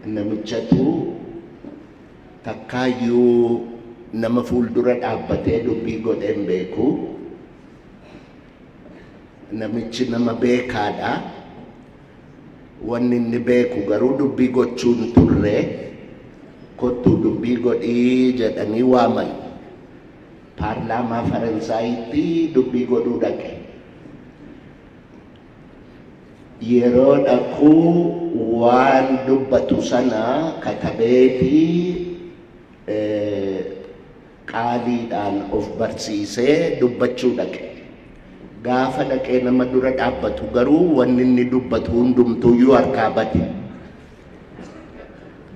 namichatu takkaayyuu nama fuuldura dhaabbatee dubbii godheen beeku. Namichi nama beekaadha. Wanni inni beeku garuu dubbii gochuun turre kottuu dubbii godhii jedhanii waaman. Paarlaamaa Faransaayitti dubbii godhuu dhaqe. Yeroo dhaquu waan dubbatu sana katabeetii qaaliidhaan of barsiisee dubbachuu dhaqe. Gaafa dhaqee nama dura dhaabbatu garuu wanni inni dubbatu hundumtuuyyuu harkaa bade.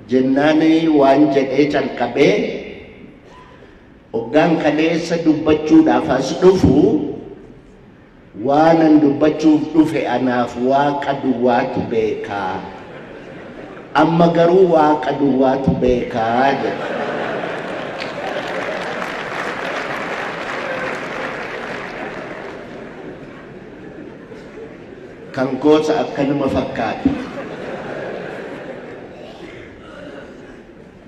Jennaani waan jedhee calqabee hoggaan kaleessa dubbachuudhaaf as dhufu waanan dubbachuuf dhufe anaaf Waaqa duwwaatu beekaa. Amma garuu Waaqa duwwaatu beekaa jedhe. Kan gosa akka nama fakkaata.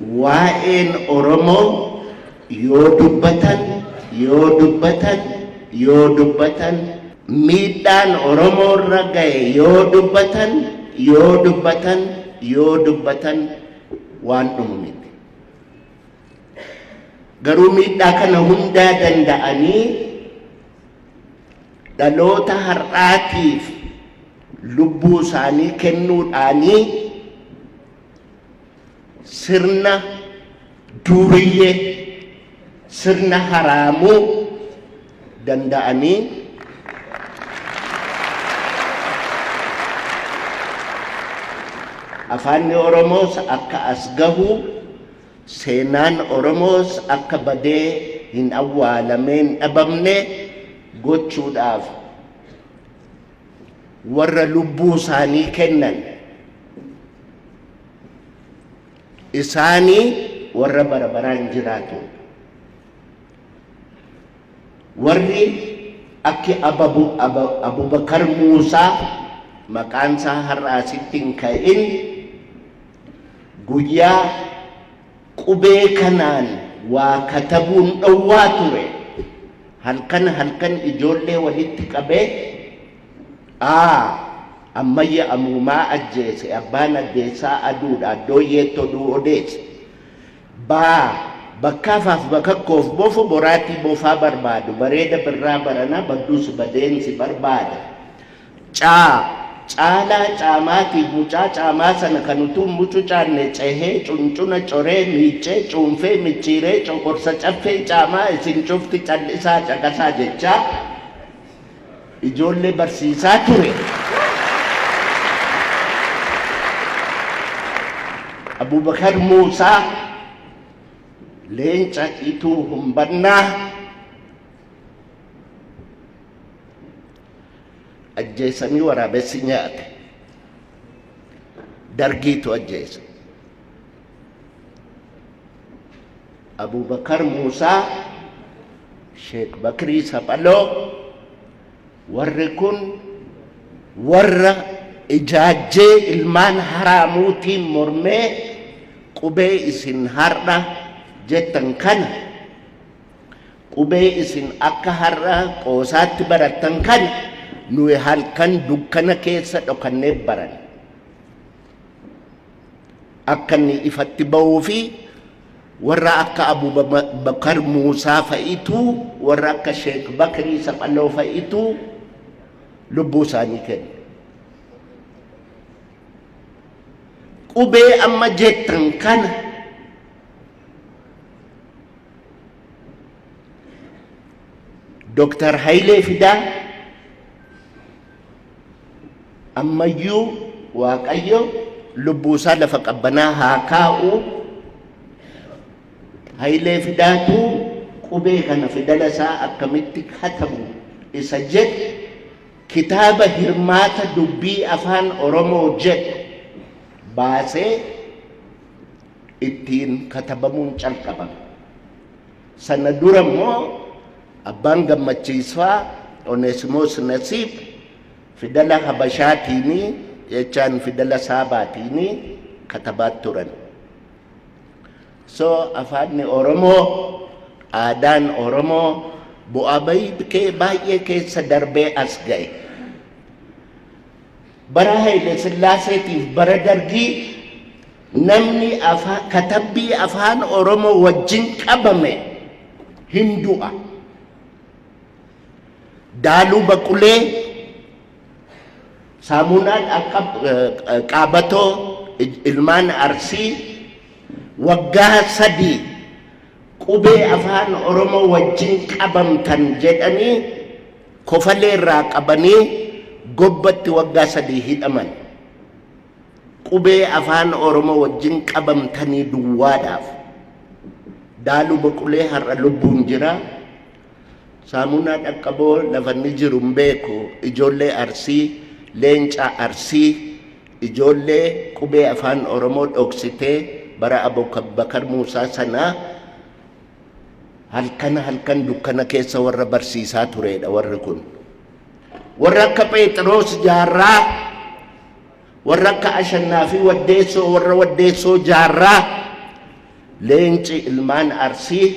Waa'een Oromoo yoo dubbatan miidhaan Oromoo irra ga'e yoo dubbatan waan dhumu miti. Garuu miidhaa kana hundaa danda'anii dhaloota har'aatiif lubbuu isaanii kennuudhaanii sirna duriyyee sirna haraamuu danda'anii afaanni Oromoos akka as gahu seenaan Oromoos akka badee hin awwaalameen dhabamne gochuudhaaf warra lubbuu isaanii kennan isaanii warra barabaraan jiraatu warri akki Abubakar Muusaa maqaan isaa har'a asitti hin ka'in guyyaa qubee kanaan waa katabuun dhowwaa ture. Halkan ijoollee walitti qabee ammayya amuumaa ajjeese abbaan addeessaa aduudha addooyyeetti oduu odeesse bakkaafaaf bakakkoof bofu boraatii bofaa barbaadu bareeda birraa barana badduus badeensi barbaada caalaa caamaatiif mucaa caamaa sana kan utuu mucucaanne cehee cuncuna coree miicee cuunfee micciiree coqorsa caffee caamaa isin cufti callisaa caqasaa jechaa ijoollee barsiisaa ture. Abubakar Muusaa leenca ituu humbannaa ajjeesanii waraabessi nyaate. Dargiitu ajjeese. Abubakar Muusaa, Sheek Bakrii Saphaloo warri kun warra ijaajjee ilmaan haraamuutiin mormee qubee isin har'a jettan kana qubee isin akka har'a qoosaatti barattan kana nuyi halkan dukkana keessa dhokannee baran akka inni ifatti ba'uu fi warra akka Abubakar Muusaa fa'itu warra akka Sheek Bakrii Saphaloo fa'itu lubbuu isaanii kenna. Qubee amma jettan kana Dr. Hayilee Fidaa ammayyuu Waaqayyo lubbuu isaa lafa qabbanaa haa kaa'u. Hayilee Fidaatu qubee kana fidala isaa akkamitti katabu isa jedhu kitaaba hirmaata dubbii afaan Oromoo jedhu baasee ittiin katabamuun calqabame. Sana dura immoo abbaan Gammachiisfaa Oneesimoos Nasiib fidala habashaatiini jechaan fidala saabaatiini katabaat turan. So afaanni Oromoo, aadaan Oromoo bu'aa baay'ee keessa darbee as ga'e. Bara Haile Sillaaseetiif bara Dargii namni katabbii afaan Oromoo wajjin qabame hin du'a. Daaluu Baqulee, Saamunaan akka Qaabatoo, ilmaan Arsii waggaa 3 qubee afaan Oromoo wajjin qabamtan jedhanii kofalee irraa qabanii gobbatti waggaa 3 hidhaman. Qubee afaan Oromoo wajjin qabamtanii duwwaadhaaf. Daaluu Baqulee har'a lubbuun jira. Saamunaa Dhaqqaboo lafanni jiru hin beeku. Ijoollee Arsii, Leencaa Arsii, ijoollee qubee afaan Oromoo dhoksitee bara Abubakar Muusaa sanaa halkan dukkana keessa warra barsiisaa turedha warri kun. Warra akka Phexros Jaarraa, warra akka Ashannaa fi Waddeessoo, warra Waddeessoo Jaarraa, Leenci ilmaan Arsii,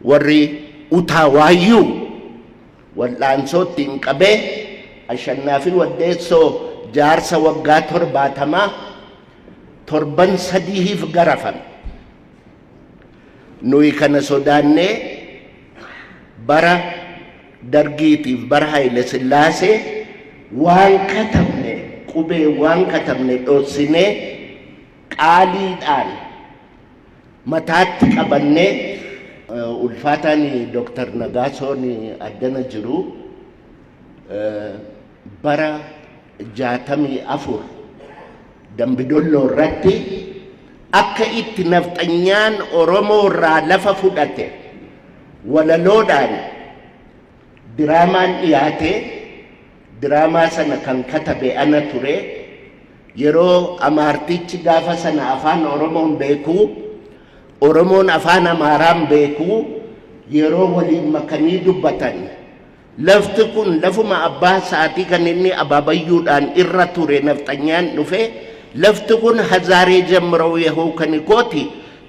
warri Utaawayyuu wal'aansootti hin qabee Ashannaa fi Waddeessoo jaarsa waggaa 70 torban 3 garafan. Nuyi kana sodaannee bara Dargiitiif bara Haile Sillaasee waan katabne qubee waan katabne dhootsinee qaaliidhaan mataatti qabannee ulfaataan Dr. Nagaasoon addana jiru bara 64 Dambidolloo irratti akka itti nafxanyaan Oromoo irraa lafa fudhate walaloodhaan diraamaan dhiyaate. Diraamaa sana kan katabe ana ture. Yeroo amaartichi gaafa sana afaan Oromoon beeku, Oromoon afaan Amaaraan beeku, yeroo waliin makanii dubbatan lafti kun lafuma abbaa saatii kan inni abaabayyuudhaan irra ture nafxanyaan dhufe. Lafti kun hazaaree ጀምረው ይኸው ከኒኮቲ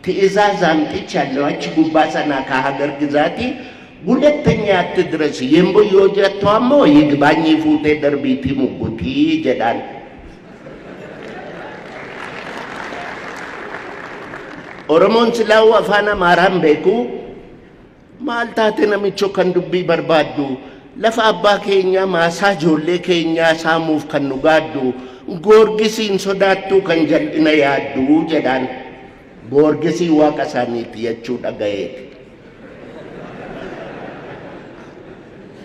ትእዛዝ አምጥቻለሁ አቺ ጉባሳና ከሀገር ግዛቲ ሁለተኛ አትድረስ የምቦዮ ጀቷሞ ይግባኝ ፉቴ ደርቢቲ ሙጉቲ ጀዳል ኦሮሞን ስላው አፋና ማራም ቤኩ ማልታቴ ነሚቾ ከንዱቢ በርባዱ ለፋ አባ ኬኛ ማሳ ጆሌ ኬኛ ሳሙፍ ከኑጋዱ Gorgisiin sodaattuu kan jal'ina yaadduu jedhaan gorgisii waaqa isaaniiti jechuu dhagayeeti.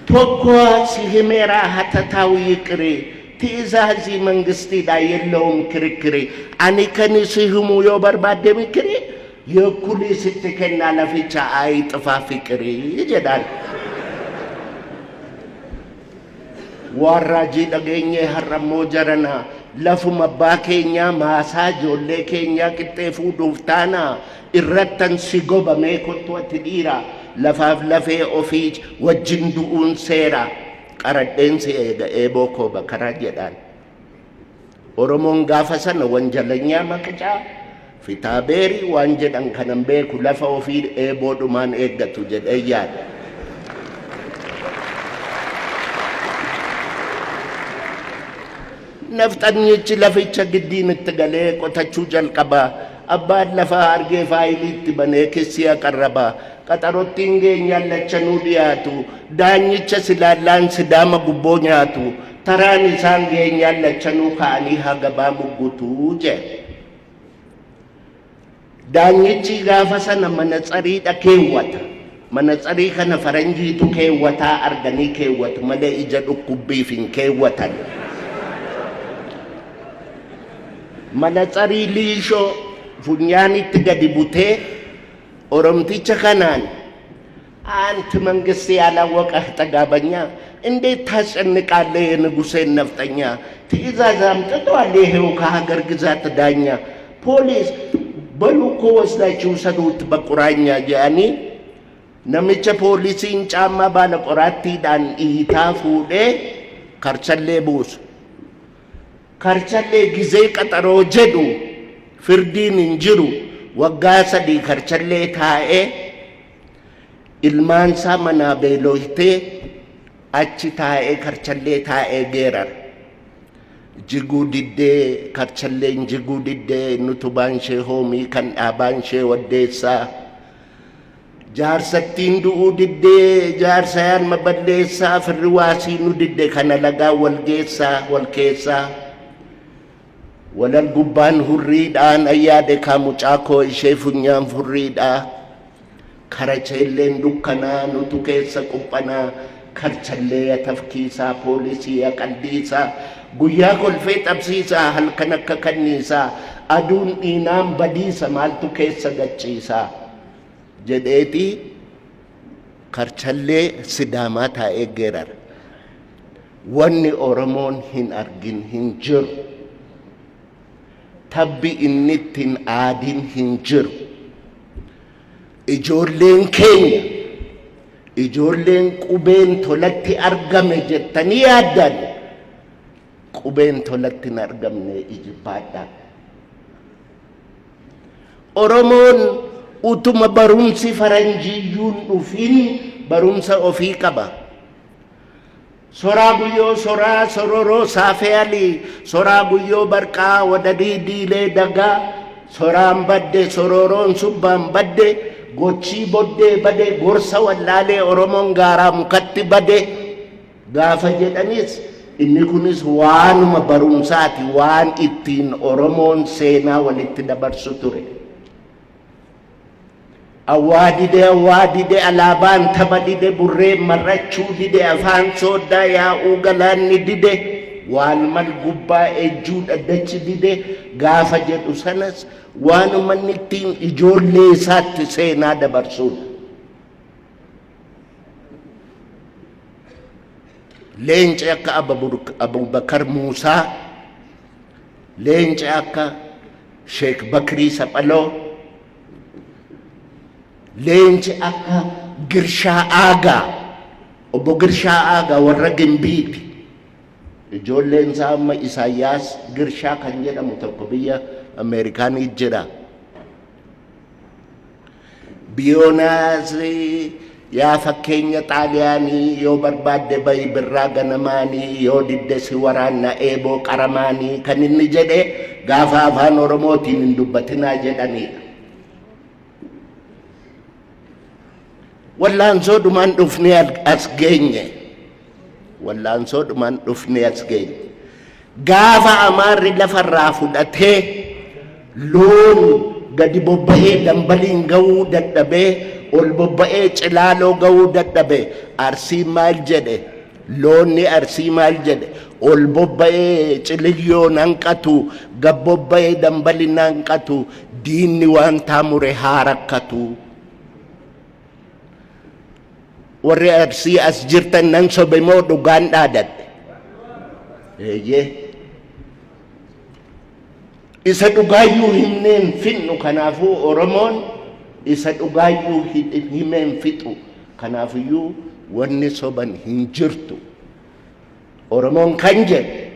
Tokko si himeeraa hatataa'u yiqiree ti'izaazii mangistiidhaa yeella'uun kirikiree ani kan si himuu yoo barbaadde mikiree yeekkulii sitti kennaa laficha ayi xifaa fiqiree jedhaan. Warraajii dhageenyee har'ammoo jaranaa lafuma abbaa keenyaa maasaa ijoollee keenyaa qixxee fuudhuuf taanaa irrattan si gobamee kottu ati dhiira lafaaf lafee ofii wajjin du'uun seera qaradheensi eega eeboo koo bakaraa jedhaan. Oromoon gaafa sana wanjalanyaa maqicaa fitaabeerii waan jedhan kanan beeku lafa ofii eeboodhumaan eeggatu jedhee yaada. Nafxanyichi laficha giddiin itti galee qotachuu jalqaba. Abbaan lafa argee faayiliitti banee kessiyaa qarraba. Qaxarottiin geenyaan lachanuu dhiyaatu. Daanyicha silaallaan sidaama gubboo nyaatu. Taraan isaan geenyaan lachanuu ka'anii hagabaa muggutuu jedhe. Daanyichi gaafa sana manatsariidha keewwata. Manatsarii kana faranjiitu keewwataa arganii keewwatu malee ija dhukkubbiif hin keewwatan. Manatsarii liishoo funyaanitti gadi butee Oromticha kanaan አንተ መንግስት ያላወቀህ ጠጋበኛ እንዴት ታስጨንቃለህ የንጉሴን ነፍጠኛ ትእዛዝ አምጥቷል ይሄው ከሀገር ግዛት ዳኛ ፖሊስ በሉ እኮ ወስዳችሁ ሰዱት በቁራኛ ያኒ namicha poolisiin caammaa baala qoraattiidhaan dhiitaa fuudhee karchallee buusu. Karchallee gizee qaxaroo jedhu firdiin hin jiru waggaa 3 karchallee taa'ee ilmaansaa manaa beelooftee achi taa'ee karchallee taa'ee geerar. Jiguu diddee karchalleen jiguu diddee nutubaan ishee hoomii kan dhaabaan ishee waddeessaa. Jaarsattiin du'uu diddee jaarsayaan maballeessaa firri waasii nu diddee kana lagaa walgeessaa walkeessaa. Walal gubbaan hurriidhaan ayyaade kaamucaa koo ishee funyaan furriidhaa. Karacheelleen dukkanaa nutu keessa quphanaa. Karchallee tafkiisaa poolisii qaldiisaa. Guyyaa kolfee xabsiisaa halkan akka kanniisaa. Aduun dhiinaan badiisa maaltu keessa gachiisaa. Jedheeti karchallee sidaamaa taa'ee geerar. Wanni Oromoon hin argin hin jiru. Tabbi inni ittiin aadin hin jiru. Ijoolleen keenya ijoolleen qubeen tolatti argame jettanii yaaddan qubeen tolatti hin argamne ijibbaadhaan. Oromoon utuma barumsi faranjiyyuun dhufin barumsa ofii qaba. Soraa guyyoo soraa sororoo saafee alii soraa guyyoo barqaa wadadii diilee dagaa soraan badde sororoon subbaan badde gochii boddee bade gorsa wallaalee Oromoon gaaraa mukatti bade gaafa jedhanis inni kunis waanuma barumsaati waan ittiin Oromoon seenaa walitti dabarsu ture. Awwaadide alaabaan tapha dide burree marrachuu dide afaan sooddaa yaa'uu galaanni dide waan mal gubbaa ejjuu dhaddachi dide gaafa jedhu sanas waanuma inni ittiin ijoollee isaatti seenaa dabarsuudha. Leenci akka Abubakar Muusaa, leenci akka Sheek Bakrii Saphaloo, leenci akka Girshaa Aagaa, obbo Girshaa Aagaa warra Gimbiiti. Ijoolleen isaa amma Isaayyaas Girshaa kan jedhamu tokko biyya Ameerikaanii jira. Biyoonaas yaa fakkeenya Xaaliyaanii yoo barbaadde bayi birraa ganamaanii yoo didde si waraanna eeboo qaramaanii kan inni jedhe gaafa afaan Oromootiin hin dubbatinaa jedhanidha. Wallaansoo dhumaan dhufnee as geenye. Wallaansoo dhumaan dhufnee as geenye. Gaafa Amaarri lafarraa fudhatee loon gadi bobba'ee dambaliin ga'uu dadhabee ol bobba'ee cilaaloo ga'uu dadhabee Arsiin maal jedhe? Loonni Arsii maal jedhe? Ol bobba'ee ciliyyoon hanqatu gad bobba'ee dambaliin hanqatu diinni waan taamure haa rakkatu. Warri Arsii as jirtan nan sobe moo dhugaan dhaadadhe? Eeyyee. Isa dhugaayyuu himneen fixnu kanaafuu Oromoon isa dhugaayyuu himeen fixu kanaafiyyuu wanni soban hin jirtu. Oromoon kan jedhe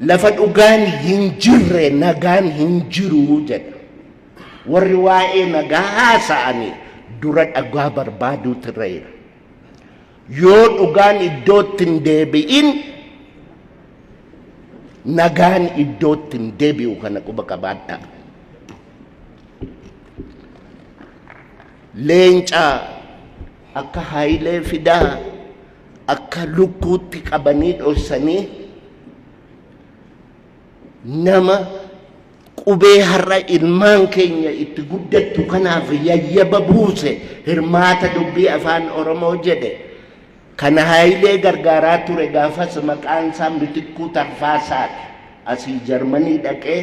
lafa dhugaan hin jirre nagaan hin jiru jedha. Warri waa'ee nagaa haasa'anii dura dhagaa barbaaduu tirreera. Yoo dhugaan iddootti hin deebi'in nagaan iddootti hin deebi'u kana quba qabaadhaa. Leenca akka Haayilee Fidaa akka lukkuutti qabanii dhoksanii nama qubee har'a ilmaan keenya itti guddattu kanaaf yayyaba buuse hirmaata dubbii afaan Oromoo jedhe kana Haayilee gargaaraa ture gaafas maqaan isaa Mitikkuu Tarfaasaati. Asii Jarmanii dhaqee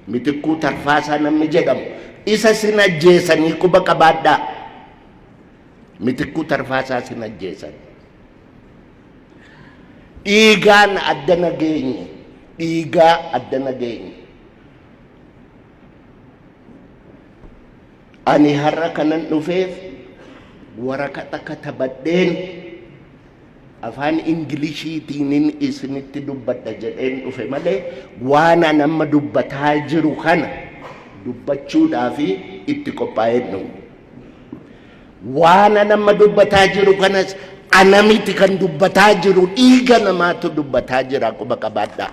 Mitikkuu Tarfaasaa namni jedhamu isa sin ajjeesanii quba qabaadhaa. Mitikkuu Tarfaasaa sin ajjeesan. Dhiigaan adda nageenye, dhiigaa adda nageenye. Ani har'a kanan dhufeef waraqata katabadheen afaan Ingiliishiitiin isinitti dubbadha jedheen dhufe malee waan amma dubbataa jiru kana dubbachuudhaaf itti qophaa'een nu. Waan amma dubbataa jiru kanas ana miti kan dubbataa jiru, dhiiga namaatu dubbataa jira, quba qabaadhaa.